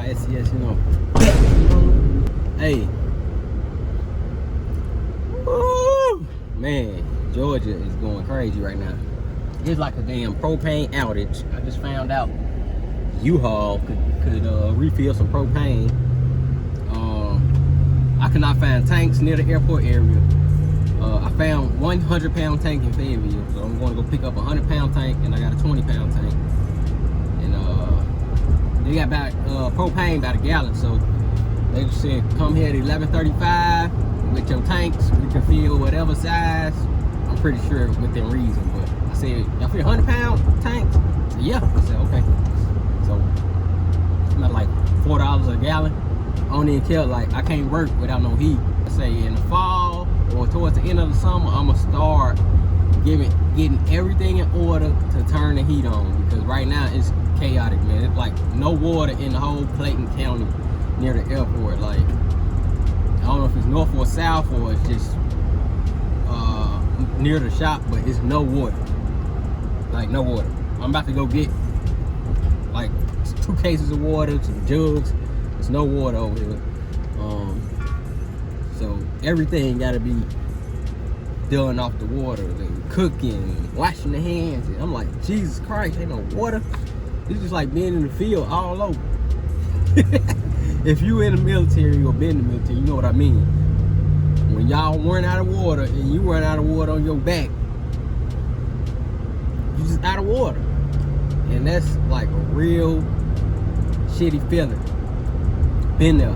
my SCS, you know. Hey. Woo! Man, Georgia is going crazy right now. It's like a damn propane outage. I just found out U-Haul could refill some propane. I could not find tanks near the airport area. I found 100-pound tank in Fayetteville, so I'm going to go pick up a 100-pound tank, and I got a 20-pound tank. And they got about propane by the gallon, so they just said come here at 11:35 with your tanks. We can fill whatever size. I'm pretty sure within reason, but I said y'all feel 100-pound tanks? I said, yeah. I said okay. So it's about like $4 a gallon. I don't even care, like I can't work without no heat. I say in the fall or towards the end of the summer, I'ma start getting everything in order to turn the heat on, because right now it's chaotic, man. It's like no water in the whole Clayton County near the airport. Like I don't know if it's north or south or it's just near the shop, but it's no water. Like no water. I'm about to go get like 2 cases of water, some jugs. There's no water over here. So everything gotta be done off the water, like cooking, washing the hands. And I'm like, Jesus Christ, ain't no water. It's just like being in the field all over. If you in the military or been in the military, you know what I mean. When y'all run out of water and you run out of water on your back, you just out of water. And that's like a real shitty feeling. Been there.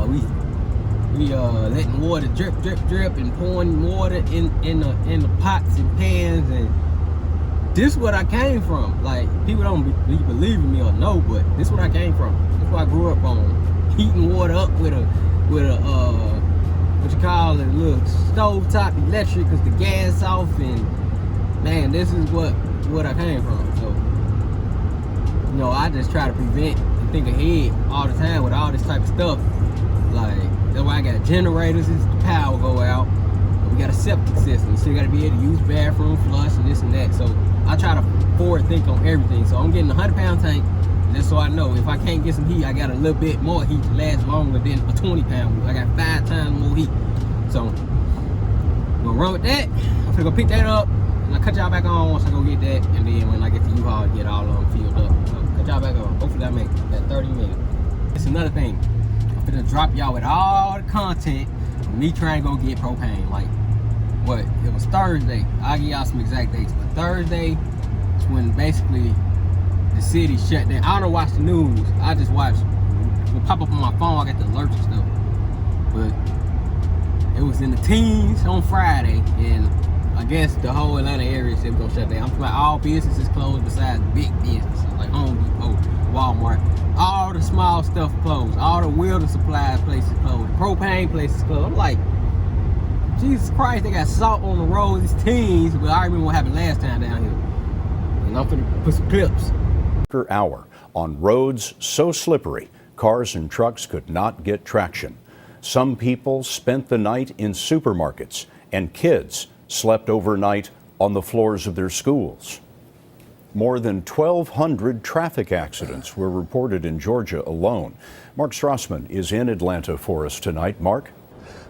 We letting water drip and pouring water in the pots and pans, and this is what I came from. Like people don't be believing me or no, but this is what I came from. This is what I grew up on. Heating water up with a what you call it, a little stove top electric, cause the gas off, and man, this is what I came from. So you know, I just try to prevent and think ahead all the time with all this type of stuff. Like that's why I got generators if the power go out. We got a septic system, so you gotta be able to use bathroom, flush, and this and that. So I try to forward think on everything. So I'm getting a 100-pound tank just so I know if I can't get some heat, I got a little bit more heat to last longer than a 20-pound. I got 5 times more heat. So I'm gonna run with that. I'm gonna go pick that up, and I'll cut y'all back on once I go get that. And then when I get to U-Haul, I'll get all of them filled up. So cut y'all back on. Hopefully I make that 30 minutes. It's another thing. I'm gonna drop y'all with all the content of me trying to go get propane. Like what? It was Thursday. I'll give y'all some exact dates. But Thursday is when basically the city shut down. I don't watch the news. I just watch. It'll pop up on my phone. I got the alerts and stuff. But it was in the teens on Friday, and I guess the whole Atlanta area said we're gonna shut down. I'm talking about all businesses closed besides big businesses like Home Depot, Walmart. All the small stuff closed. All the welding supply places closed. Propane places closed. I'm like, Jesus Christ, they got salt on the road. These teens, but I remember what happened last time down here. And I'm finna put some clips. Per hour on roads so slippery, cars and trucks could not get traction. Some people spent the night in supermarkets, and kids slept overnight on the floors of their schools. More than 1,200 traffic accidents were reported in Georgia alone. Mark Strassman is in Atlanta for us tonight. Mark?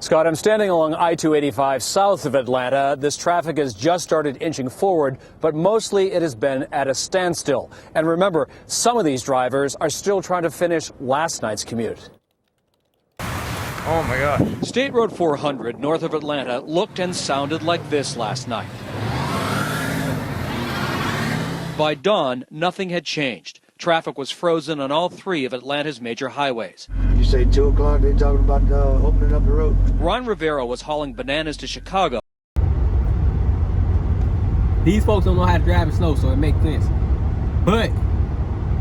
Scott, I'm standing along I-285 south of Atlanta. This traffic has just started inching forward, but mostly it has been at a standstill. And remember, some of these drivers are still trying to finish last night's commute. Oh my gosh. State Road 400 north of Atlanta looked and sounded like this last night. By dawn, nothing had changed. Traffic was frozen on all 3 of Atlanta's major highways. You say 2 o'clock, they're talking about opening up the road. Ron Rivera was hauling bananas to Chicago. These folks don't know how to drive in snow, so it makes sense. But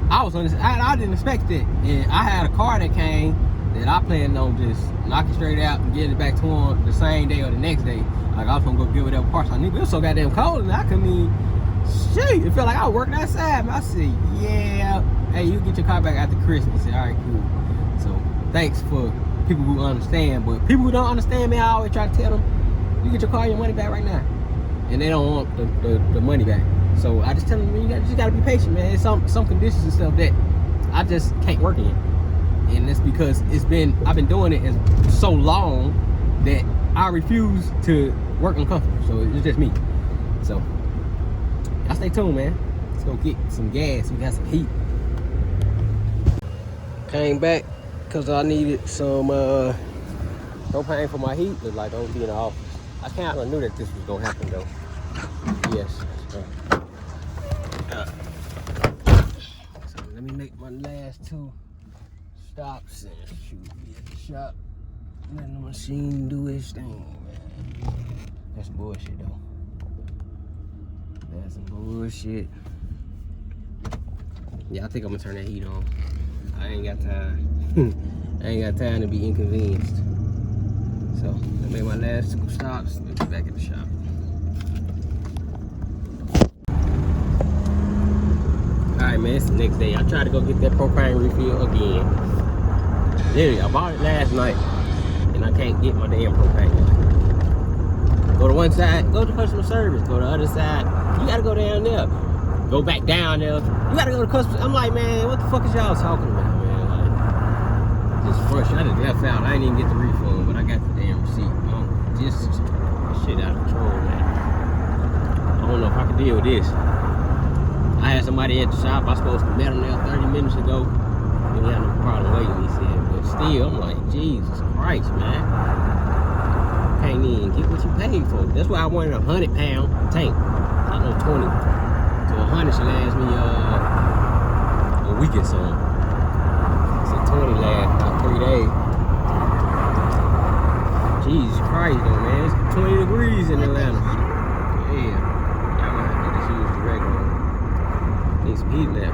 I didn't expect it. And I had a car that came that I planned on just knocking straight out and getting it back to him the same day or the next day. Like I was gonna go get whatever parts I need. But it was so goddamn cold, and I couldn't even. Shit, it felt like I was working outside. I said, yeah, hey, you get your car back after Christmas. I said, all right, cool. So thanks for people who understand. But people who don't understand me, I always try to tell them, you get your car, your money back right now. And they don't want the money back. So I just tell them, you just gotta be patient, man. It's some conditions and stuff that I just can't work in it. And it's because I've been doing it so long that I refuse to work uncomfortable. So it's just me. So y'all stay tuned, man. Let's go get some gas. We got some heat. Came back because I needed some propane for my heat. Looked like I was be in the office. I kind of knew that this was gonna happen though. Yes. So let me make my last 2 stops and shoot be at the shop. Let the machine do its thing, man. That's bullshit though. That's some bullshit. Yeah, I think I'm gonna turn that heat on. I ain't got time. I ain't got time to be inconvenienced. So I made my last 2 stops. Let's be back at the shop. Alright, man, it's the next day. I tried to go get that propane refill again. Literally, I bought it last night and I can't get my damn propane. Go to one side, go to customer service. Go to the other side, you gotta go down there. Go back down there. You gotta go to customer. I'm like, man, what the fuck is y'all talking about, man? Like, just frustrated. I just left out. I didn't even get the refund, but I got the damn receipt. Just shit out of control, man. I don't know if I can deal with this. I had somebody at the shop. I was supposed to met him there 30 minutes ago. And he had no problem waiting, he said. But still, I'm like, Jesus Christ, man. Can't even get what you paid for. That's why I wanted a 100-pound tank. I know 20. So 100 should last me a week or so. So 20 last about 3 days. Jesus Christ, though, man. It's 20 degrees in Atlanta. Yeah. Y'all gonna have to just use the regular. Need some heat now.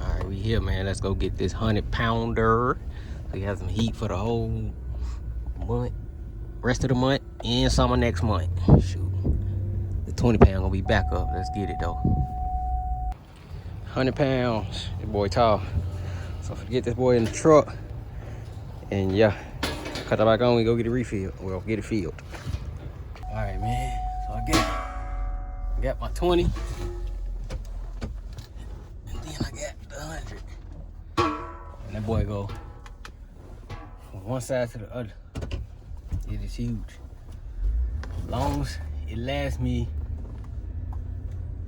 Alright, we here, man. Let's go get this 100-pounder. We have some heat for the whole month, rest of the month, and summer next month. Shoot. The 20-pound gonna be back up. Let's get it though. 100 pounds. This boy tall. So forget this boy in the truck. And yeah, cut that back on. We go get it refilled. We'll get it filled. All right, man. So I got my 20. And then I got the 100. And that boy go from one side to the other. It is huge. As long as it lasts me,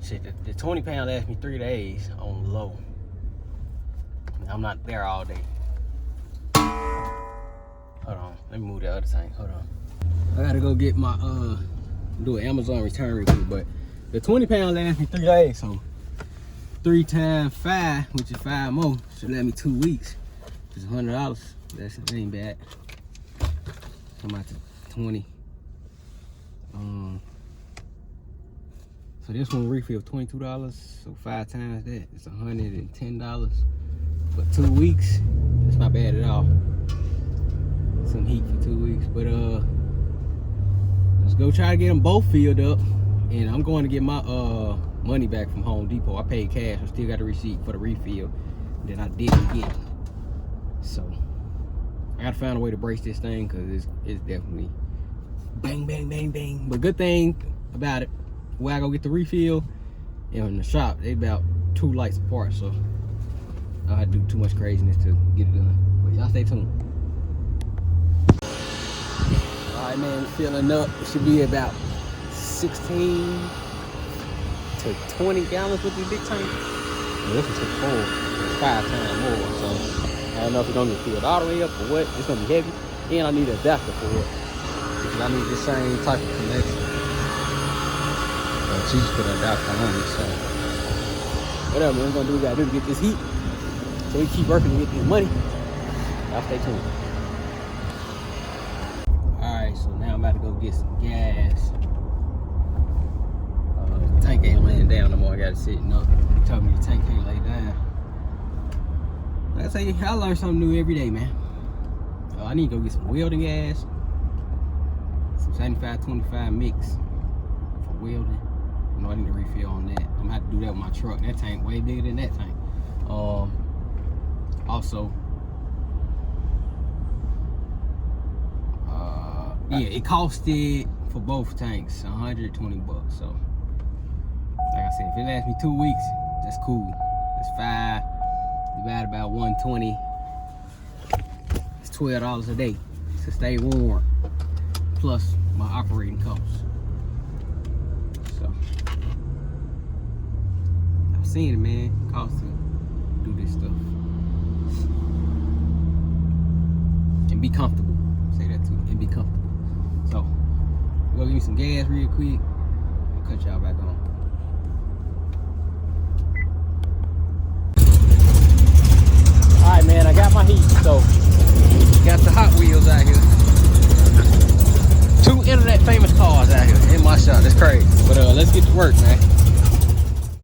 shit, the 20-pound lasts me 3 days on low. I'm not there all day. Hold on, let me move the other tank. Hold on. I gotta go get my do an Amazon return review, but the 20-pound lasts me 3 days, so 3 times 5, which is 5 more, should last me 2 weeks, which is $100. That ain't bad. I'm out to 20. So this one refill $22, so 5 times that, it's $110 for 2 weeks. That's not bad at all. Some heat for 2 weeks, but let's go try to get them both filled up. And I'm going to get my money back from Home Depot. I paid cash. I still got a receipt for the refill that I didn't get. So I gotta find a way to brace this thing because it's definitely bang, bang, bang, bang. But good thing about it, where I go get the refill and in the shop, they about 2 lights apart, so I don't have to do too much craziness to get it done. But y'all stay tuned. All right, man, filling up. It should be about 16 to 20 gallons with this big tank. And this one took 4. It's 5 times more, so I don't know if it's gonna get filled all the way up or what. It's gonna be heavy, and I need an adapter for it because I need the same type of connection. She just put an adapter on it, so whatever, man. We're gonna do what we gotta do to get this heat, so we keep working to get this money. Y'all stay tuned. All right, so now I'm about to go get some gas. The tank ain't laying down no more. I got it sitting up. They told me the tank can't lay down. Like I say, I learn something new every day, man. I need to go get some welding gas, some 75-25 mix for welding. You know, I need to refill on that. I'm gonna have to do that with my truck. That tank way bigger than that tank. Also, yeah, it costed for both tanks $120. So, like I said, if it lasts me 2 weeks, that's cool. That's 5 divided by 120. It's $12 a day to stay warm, plus my operating costs. So I've seen it, man. Cost to do this stuff and be comfortable. Say that too, and be comfortable. So we're gonna give me some gas real quick. I'll cut y'all back on. All right, man, I got my heat, so got the Hot Wheels out here. 2 internet famous cars out here in my shop. That's crazy. But let's get to work, man.